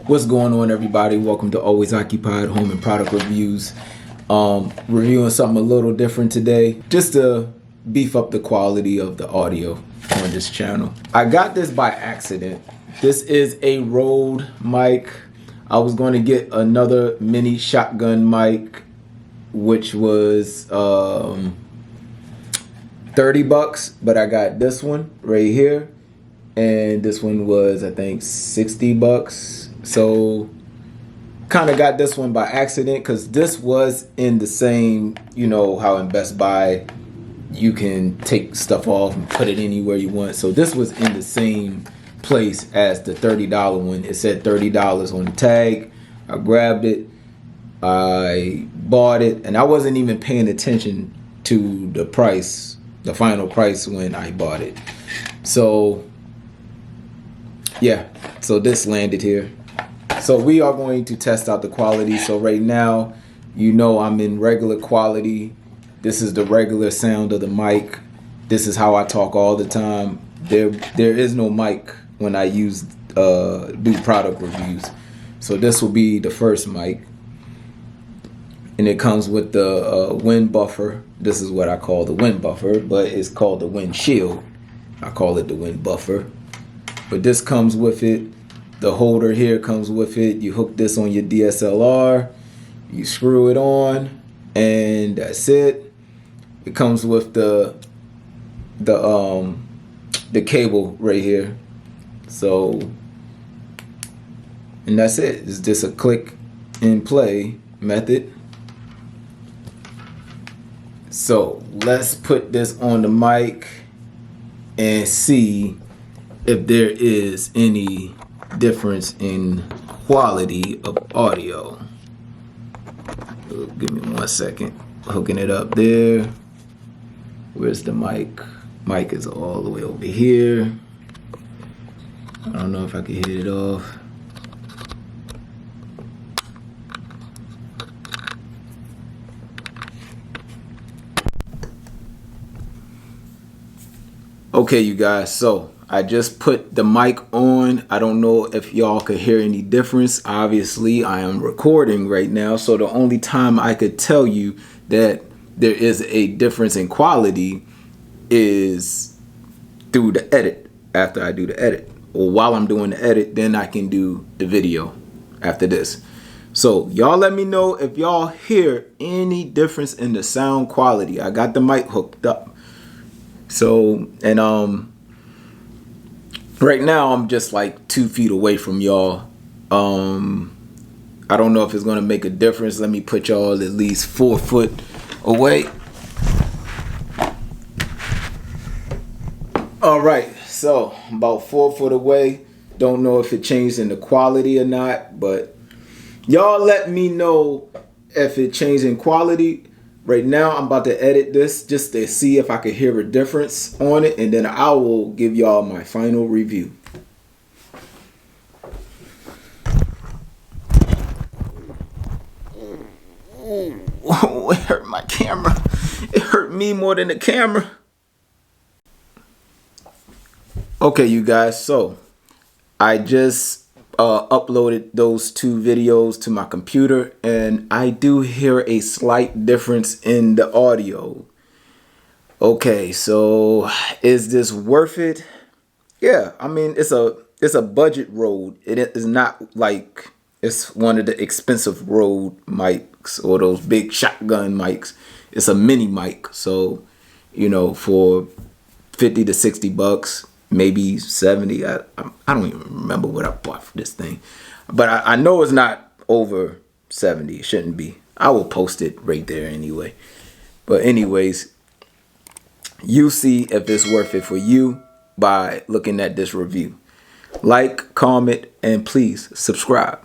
What's going on, everybody? Welcome to Always Occupied Home and Product Reviews. Reviewing something a little different today, just to beef up the quality of the audio on this channel. I got this by accident. This is a RØDE mic. I was going to get another mini shotgun mic, which was 30 bucks, but I got this one right here, and this one was, I think, 60 bucks. So kind of got this one by accident because this was in the same, you know how in Best Buy you can take stuff off and put it anywhere you want. So this was in the same place as the $30 one. It said $30 on the tag. I grabbed it, I bought it, and I wasn't even paying attention to the price, the final price when I bought it. So yeah, so this landed here. So we are going to test out the quality. So right now, you know, I'm in regular quality. This is the regular sound of the mic. This is how I talk all the time. There is no mic when I use do product reviews. So this will be the first mic, and it comes with the wind buffer. This is what I call the wind buffer, but it's called the wind shield. I call it the wind buffer. But this comes with it. The holder here comes with it. You hook this on your DSLR, you screw it on, and that's it. It comes with the cable right here. So, and that's it. It's just a click and play method. So let's put this on the mic and see if there is any difference in quality of audio. Give me 1 second. Hooking it up there. Where's the mic? Mic is all the way over here. I don't know if I can hit it off. Okay, you guys, so I just put the mic on. I don't know if y'all could hear any difference. Obviously, I am recording right now, so the only time I could tell you that there is a difference in quality is through the edit, after I do the edit. Or while I'm doing the edit, then I can do the video after this. So y'all let me know if y'all hear any difference in the sound quality. I got the mic hooked up. So, and right now I'm just like 2 feet away from y'all. I don't know if it's gonna make a difference. Let me put y'all at least 4 foot away. All right, so about 4 foot away. Don't know if it changed in the quality or not, but y'all let me know if it changed in quality. Right now, I'm about to edit this just to see if I can hear a difference on it, and then I will give y'all my final review. Oh, it hurt my camera. It hurt me more than the camera. Okay, you guys, so I just uploaded those 2 videos to my computer, and I do hear a slight difference in the audio. Okay, so is this worth it? Yeah, I mean, it's a budget RØDE. It is not like it's one of the expensive RØDE mics or those big shotgun mics. It's a mini mic, so you know, for 50 to 60 bucks. Maybe 70. I don't even remember what I bought for this thing, but I know it's not over 70. It shouldn't be. I will post it right there anyway. But anyways, you see if it's worth it for you by looking at this review. Like, comment, and please subscribe.